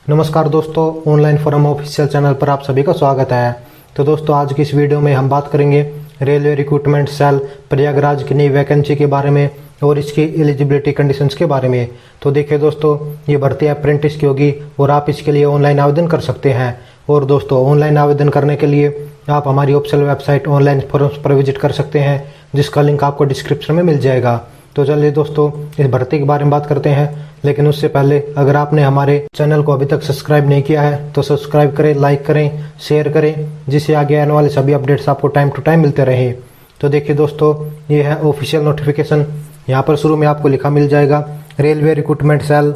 नमस्कार दोस्तों, online forum official channel पर आप सभी का स्वागत है। तो दोस्तों, आज की इस वीडियो में हम बात करेंगे रेलवे रिक्रूटमेंट सेल प्रयागराज की नई वैकेंसी के बारे में और इसकी एलिजिबिलिटी कंडीशंस के बारे में। तो देखिए दोस्तों, ये भर्ती अप्रेंटिस की होगी और आप इसके लिए ऑनलाइन आवेदन कर सकते हैं। और दोस्तों, ऑनलाइन आवेदन करने के लिए आप हमारी ऑफिशियल वेबसाइट ऑनलाइन फोरम्स पर विजिट कर सकते हैं, जिसका लिंक आपको डिस्क्रिप्शन में मिल जाएगा। तो चलिए दोस्तों, इस भर्ती के बारे में बात करते हैं। लेकिन उससे पहले अगर आपने हमारे चैनल को अभी तक सब्सक्राइब नहीं किया है तो सब्सक्राइब करें, लाइक करें, शेयर करें, जिससे आगे आने वाले सभी अपडेट्स आपको टाइम टू टाइम मिलते रहे। तो देखिए दोस्तों, ये है ऑफिशियल नोटिफिकेशन। यहाँ पर शुरू में आपको लिखा मिल जाएगा railway recruitment cell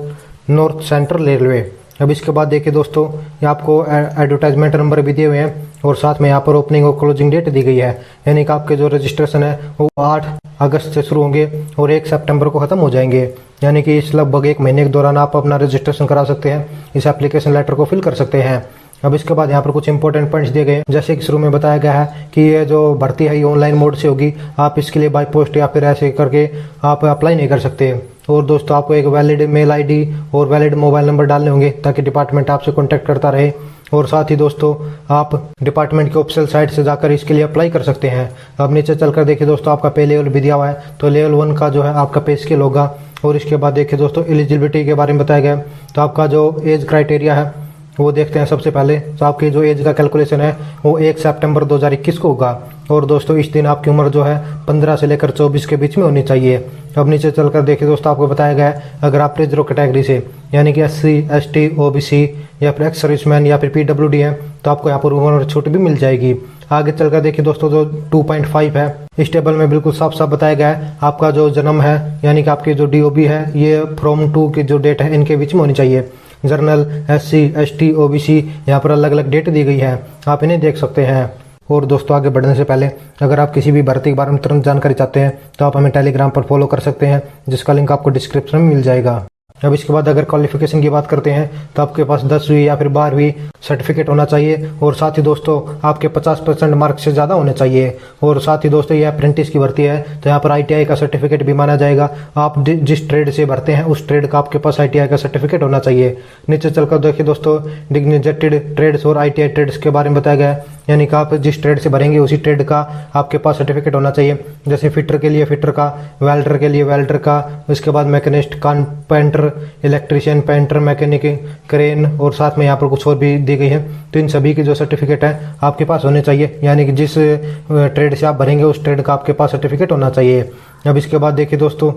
north central railway. अब इसके बाद देखिए दोस्तों, ये आपको एडवर्टाइजमेंट नंबर भी दिए हुए हैं और साथ में यहाँ पर ओपनिंग और क्लोजिंग डेट दी गई है। यानी कि आपके जो रजिस्ट्रेशन है वो 8 अगस्त से शुरू होंगे और 1 सितंबर को ख़त्म हो जाएंगे। यानी कि इस लगभग 1 महीने के दौरान आप अपना रजिस्ट्रेशन करा सकते हैं, इस एप्लीकेशन लेटर को फिल कर सकते हैं। अब इसके बाद यहाँ पर कुछ इंपॉर्टेंट पॉइंट्स दिए गए हैं। जैसे कि शुरू में बताया गया है कि ये जो भर्ती है ये ऑनलाइन मोड से होगी। आप इसके लिए बाय पोस्ट या फिर ऐसे करके आप अप्लाई नहीं कर सकते। और दोस्तों, आपको एक वैलिड मेल आईडी और वैलिड मोबाइल नंबर डालने होंगे ताकि डिपार्टमेंट आपसे कॉन्टैक्ट करता रहे। और साथ ही दोस्तों, आप डिपार्टमेंट की ऑफिशियल साइट से जाकर इसके लिए अप्लाई कर सकते हैं। अब नीचे चलकर देखिए दोस्तों, आपका पे लेवल भी दिया हुआ है। तो लेवल 1 का जो है आपका पे स्केल होगा। और इसके बाद देखिए दोस्तों, एलिजिबिलिटी के बारे में बताया गया है। तो आपका जो एज क्राइटेरिया है वो देखते हैं सबसे पहले। तो आपकी जो एज का कैलकुलेशन है वो 1 सितंबर 2021 को होगा। और दोस्तों, इस दिन आपकी उम्र जो है 15 से लेकर 24 के बीच में होनी चाहिए। अब नीचे चलकर देखिए दोस्तों, आपको बताया गया है अगर आप रिजर्व कैटेगरी से यानी कि SC, ST, OBC या फिर एक्स सर्विसमैन या फिर PWD है तो आपको यहाँ पर उम्र छूट भी मिल जाएगी। आगे चलकर देखिए दोस्तों, जो 2.5 है इस टेबल में बिल्कुल साफ साफ बताया गया है आपका जो जन्म है यानी कि आपकी जो DOB है ये फ्रॉम टू की जो डेट है इनके बीच में होनी चाहिए। जनरल, SC, ST, OBC यहाँ पर अलग अलग डेट दी गई है, आप इन्हें देख सकते हैं। और दोस्तों, आगे बढ़ने से पहले अगर आप किसी भी भर्ती के बारे में तुरंत जानकारी चाहते हैं तो आप हमें टेलीग्राम पर फॉलो कर सकते हैं, जिसका लिंक आपको डिस्क्रिप्शन में मिल जाएगा। अब इसके बाद अगर क्वालिफिकेशन की बात करते हैं तो आपके पास 10वीं या फिर 12वीं सर्टिफिकेट होना चाहिए। और साथ ही दोस्तों, आपके 50% मार्क से ज़्यादा होने चाहिए। और साथ ही दोस्तों, ये अप्रेंटिस की भर्ती है तो यहाँ पर ITI का सर्टिफिकेट भी माना जाएगा। आप जिस ट्रेड से भरते हैं उस ट्रेड का आपके पास ITI का सर्टिफिकेट होना चाहिए। नीचे चलकर देखिए दोस्तों, डिग्नेटेड ट्रेड्स और ITI ट्रेड्स के बारे में बताया गया है। यानी कि आप जिस ट्रेड से भरेंगे उसी ट्रेड का आपके पास सर्टिफिकेट होना चाहिए। जैसे फिटर के लिए फिटर का, वेल्डर के लिए वेल्डर का, उसके बाद machinist, carpenter, electrician, painter, mechanic, crane और साथ में यहाँ पर कुछ और भी दी गई है। तो इन सभी की जो सर्टिफिकेट है आपके पास होने चाहिए। यानी कि जिस ट्रेड से आप भरेंगे उस ट्रेड का आपके पास सर्टिफिकेट होना चाहिए। अब इसके बाद देखिए दोस्तों,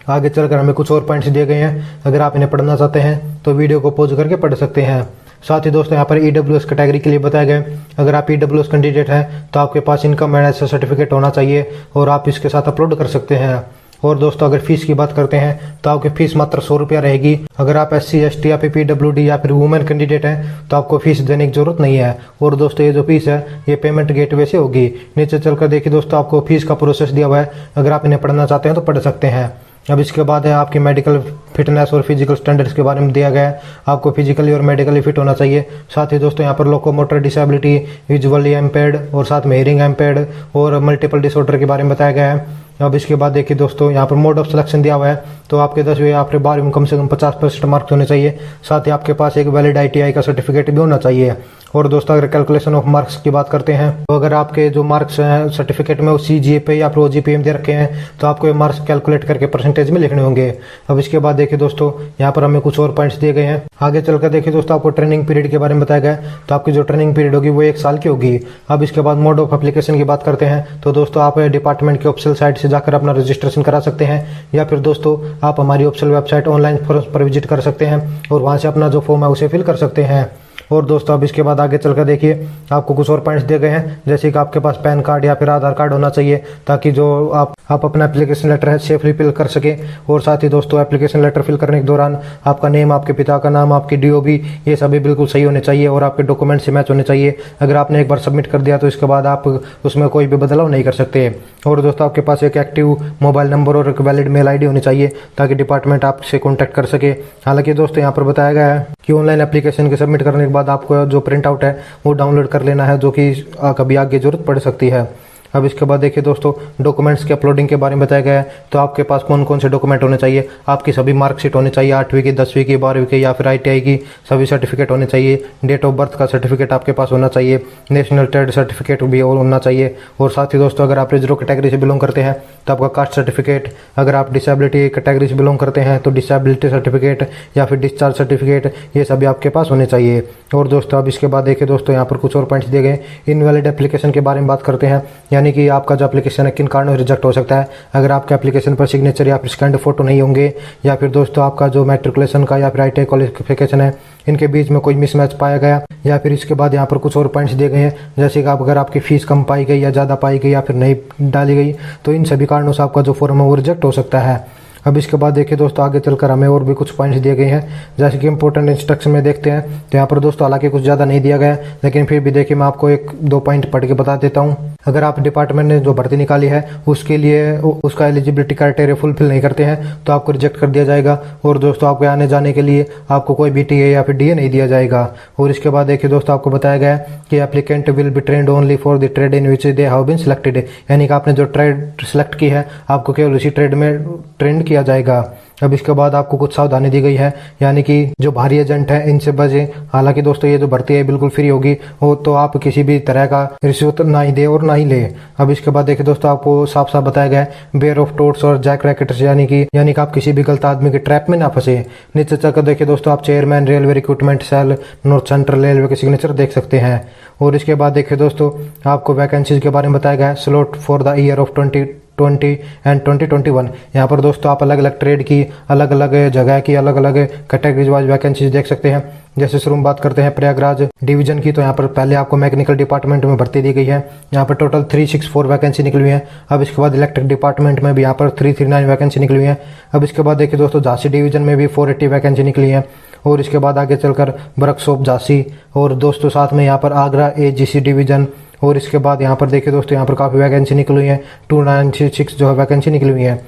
आगे चलकर हमें कुछ और पॉइंट्स दिए गए हैं। अगर आप इन्हें पढ़ना चाहते हैं तो वीडियो को पॉज करके पढ़ सकते हैं। साथ ही दोस्तों, यहाँ पर EWS कैटेगरी के लिए बताया गया है अगर आप EWS कैंडिडेट हैं तो आपके पास इनकम एंड एसेट सर्टिफिकेट होना चाहिए और आप इसके साथ अपलोड कर सकते हैं। और दोस्तों, अगर फीस की बात करते हैं तो आपकी फीस मात्र 100 रुपया रहेगी। अगर आप SC, ST या फिर PWD या फिर वुमेन कैंडिडेट हैं तो आपको फीस देने की जरूरत नहीं है। और दोस्तों, ये जो फीस है ये पेमेंट गेटवे से होगी। नीचे चलकर देखिए दोस्तों, आपको फीस का प्रोसेस दिया हुआ है। अगर आप इन्हें पढ़ना चाहते हैं तो पढ़ सकते हैं। अब इसके बाद है आपकी मेडिकल फिटनेस और फिजिकल स्टैंडर्ड्स के बारे में दिया गया है। आपको फिजिकली और मेडिकली फिट होना चाहिए। साथ ही दोस्तों, यहाँ पर लोकोमोटर डिसेबिलिटी, विजुअली एम्पेयर्ड और साथ में हियरिंग एम्पेयर्ड और मल्टीपल डिसऑर्डर के बारे में बताया गया है। अब इसके बाद देखिए दोस्तों, यहाँ पर मोड ऑफ सिलेक्शन दिया हुआ है। तो आपके 10वीं या फिर 12वीं में कम से कम 50% मार्क्स होने चाहिए। साथ ही आपके पास एक वैलिड ITI का सर्टिफिकेट भी होना चाहिए। और दोस्तों, अगर कैलकुलेशन ऑफ मार्क्स की बात करते हैं तो अगर आपके जो मार्क्स हैं सर्टिफिकेट में वो CGPA या फिर OGPA दे रखे हैं तो आपको ये मार्क्स कैलकुलेट करके परसेंटेज में लिखने होंगे। अब इसके बाद देखिए दोस्तों, यहाँ पर हमें कुछ और पॉइंट्स दिए गए हैं। आगे चलकर देखिए दोस्तों, आपको ट्रेनिंग पीरियड के बारे में बताया गया है। तो आपकी जो ट्रेनिंग पीरियड होगी वो 1 साल की होगी। अब इसके बाद मोड ऑफ एप्लीकेशन की बात करते हैं तो दोस्तों, आप डिपार्टमेंट की ऑफिशियल साइट से जाकर अपना रजिस्ट्रेशन करा सकते हैं या फिर दोस्तों आप हमारी ऑफिशियल वेबसाइट ऑनलाइन फोरम्स पर विजिट कर सकते हैं और वहां से अपना जो फॉर्म है उसे फिल कर सकते हैं। और दोस्तों, अब इसके बाद आगे चलकर देखिए, आपको कुछ और पॉइंट्स दिए गए हैं। जैसे कि आपके पास पैन कार्ड या फिर आधार कार्ड होना चाहिए ताकि जो आप अपना एप्लीकेशन लेटर है सेफली फिल कर सके। और साथ ही दोस्तों, एप्लीकेशन लेटर फिल करने के दौरान आपका नेम, आपके पिता का नाम, आपकी DOB ये सभी बिल्कुल सही होने चाहिए और आपके डॉक्यूमेंट से मैच होने चाहिए। अगर आपने एक बार सबमिट कर दिया तो इसके बाद आप उसमें कोई भी बदलाव नहीं कर सकते। और दोस्तों, आपके पास एक एक्टिव मोबाइल नंबर और एक वैलिड मेल ID होनी चाहिए ताकि डिपार्टमेंट आपसे कॉन्टैक्ट कर सके। हालांकि दोस्तों, यहाँ पर बताया गया है कि ऑनलाइन एप्लीकेशन के सबमिट करने के बाद आपको जो प्रिंट आउट है वो डाउनलोड कर लेना है, जो कि कभी आगे जरूरत पड़ सकती है। अब इसके बाद देखिए दोस्तों, डॉक्यूमेंट्स के अपलोडिंग के बारे में बताया गया है। तो आपके पास कौन कौन से डॉक्यूमेंट होने चाहिए, आपकी सभी मार्कशीट होनी चाहिए, 8वीं की, 10वीं की, 12वीं की या फिर ITI की सभी सर्टिफिकेट होने चाहिए। डेट ऑफ बर्थ का सर्टिफिकेट आपके पास होना चाहिए, नेशनल ट्रेड सर्टिफिकेट भी होना चाहिए। और साथ ही दोस्तों, अगर आप रिजर्व कैटेगरी से बिलोंग करते हैं तो आपका कास्ट सर्टिफिकेट, अगर आप डिसेबिलिटी कैटेगरी से बिलोंग करते हैं तो डिसेबिलिटी सर्टिफिकेट या फिर डिस्चार्ज सर्टिफिकेट, ये सभी आपके पास होने चाहिए। और दोस्तों अब इसके बाद देखिए दोस्तों, यहाँ पर कुछ और पॉइंट्स दिए गए। इनवैलिड एप्लीकेशन के बारे में बात करते हैं, यानी कि आपका जो एप्लीकेशन है किन कारणों से रिजेक्ट हो सकता है। अगर आपके एप्लीकेशन पर सिग्नेचर या फिर स्कैंड फोटो नहीं होंगे, या फिर दोस्तों आपका जो मैट्रिकुलेशन का या फिर ITI क्वालिफिकेशन है इनके बीच में कोई मिसमैच पाया गया, या फिर इसके बाद यहाँ पर कुछ और पॉइंट्स दिए गए हैं, जैसे कि अगर आपकी फीस कम पाई गई या ज़्यादा पाई गई या फिर नहीं डाली गई, तो इन सभी कारणों से आपका जो फॉर्म है वो रिजेक्ट हो सकता है। अब इसके बाद देखिए दोस्तों, आगे चलकर हमें और भी कुछ पॉइंट्स दिए गए हैं, जैसे कि इंपॉर्टेंट इंस्ट्रक्शन में देखते हैं। तो यहाँ पर दोस्तों हालांकि कुछ ज़्यादा नहीं दिया गया है, लेकिन फिर भी देखिए मैं आपको 1-2 पॉइंट पढ़ के बता देता हूँ। अगर आप डिपार्टमेंट ने जो भर्ती निकाली है उसके लिए उसका एलिजिबिलिटी क्राइटेरिया फुलफिल नहीं करते हैं तो आपको रिजेक्ट कर दिया जाएगा। और दोस्तों आपके आने जाने के लिए आपको कोई BTA या फिर DA नहीं दिया जाएगा। और इसके बाद देखिए दोस्तों, आपको बताया गया है कि applicant will be trained only for the trade in which they have been selected, यानी कि आपने जो ट्रेड सिलेक्ट की है आपको केवल उसी ट्रेड में ट्रेंड किया जाएगा। अब इसके बाद आपको कुछ सावधानी दी गई है, यानी कि जो भारी एजेंट है इनसे बचें। हालांकि दोस्तों ये जो भर्ती है बिल्कुल फ्री होगी, वो तो आप किसी भी तरह का रिश्वत ना ही दे और ना ही ले। अब इसके बाद देखिए दोस्तों, आपको साफ साफ बताया गया है बेयर ऑफ टोट्स और जैक रैकेटर्स, यानी कि आप किसी भी गलत आदमी के ट्रैप में ना फंसे। नीचे चलकर देखिए दोस्तों, आप chairman railway recruitment cell north central railway के सिग्नेचर देख सकते हैं। और इसके बाद देखिए दोस्तों, आपको वैकेंसीज के बारे में बताया गया है। Slot for the year of 2020 and 2021, यहाँ पर दोस्तों आप अलग अलग ट्रेड की, अलग अलग जगह की, अलग अलग कैटेगरीज वाइज वैकेंसीज देख सकते हैं। जैसे शुरू में बात करते हैं प्रयागराज डिवीजन की, तो यहाँ पर पहले आपको मैकेनिकल डिपार्टमेंट में भर्ती दी गई है। यहाँ पर टोटल 364 वैकेंसी निकली हुई है। अब इसके बाद इलेक्ट्रिक डिपार्टमेंट में भी यहाँ पर 339 वैकेंसी निकली हुई है। अब इसके बाद देखिए दोस्तों, झांसी डिवीजन में भी 480 वैकेंसी निकली है। और इसके बाद आगे चलकर वर्कशॉप झांसी, और दोस्तों साथ में यहाँ पर आगरा AGC डिवीजन। और इसके बाद यहाँ पर देखिए दोस्तों, यहाँ पर काफ़ी वैकेंसी निकली हुई है, 296 जो है वैकेंसी निकली हुई है।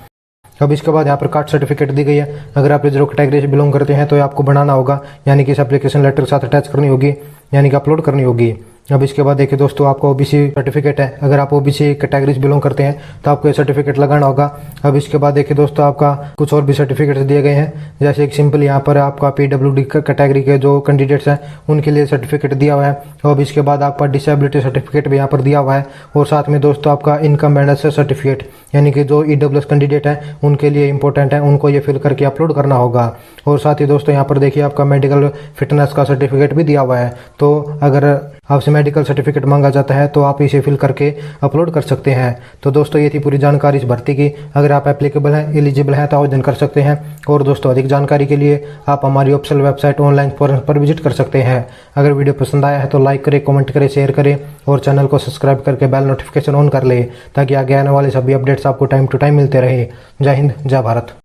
अब इसके बाद यहाँ पर कास्ट सर्टिफिकेट दी गई है। अगर आप रिजर्व कैटेगरी से बिलोंग करते हैं तो ये आपको बनाना होगा, यानी कि इस एप्लीकेशन लेटर के साथ अटैच करनी होगी, यानी कि अपलोड करनी होगी। अब इसके बाद देखिए दोस्तों, आपका OBC सर्टिफिकेट है। अगर आप OBC कैटेगरी से बिलोंग करते हैं तो आपको ये सर्टिफिकेट लगाना होगा। अब इसके बाद देखिए दोस्तों, आपका कुछ और भी सर्टिफिकेट दिए गए हैं, जैसे एक सिंपल यहाँ पर आपका PWD कैटेगरी के जो कैंडिडेट्स हैं उनके लिए सर्टिफिकेट दिया हुआ है। और इसके बाद आपका डिसेबिलिटी सर्टिफिकेट भी यहाँ पर दिया हुआ है। और साथ में दोस्तों आपका इनकम एंड एसेस सर्टिफिकेट, यानी कि जो EWS कैंडिडेट हैं उनके लिए इंपॉर्टेंट है, उनको ये फिल करके अपलोड करना होगा। और साथ ही दोस्तों यहाँ पर देखिए आपका मेडिकल फिटनेस का सर्टिफिकेट भी दिया हुआ है। तो अगर आपसे मेडिकल सर्टिफिकेट मांगा जाता है तो आप इसे फिल करके अपलोड कर सकते हैं। तो दोस्तों ये थी पूरी जानकारी इस भर्ती की। अगर आप एप्लीकेबल हैं, एलिजिबल हैं तो आवेदन कर सकते हैं। और दोस्तों अधिक जानकारी के लिए आप हमारी ऑफिशियल वेबसाइट ऑनलाइन फोरम पर विजिट कर सकते हैं। अगर वीडियो पसंद आया है तो लाइक करें, कमेंट करें, शेयर करें और चैनल को सब्सक्राइब करके बेल नोटिफिकेशन ऑन कर ले, ताकि आगे आने वाले सभी अपडेट्स आपको टाइम टू टाइम मिलते रहे। जय हिंद, जय भारत।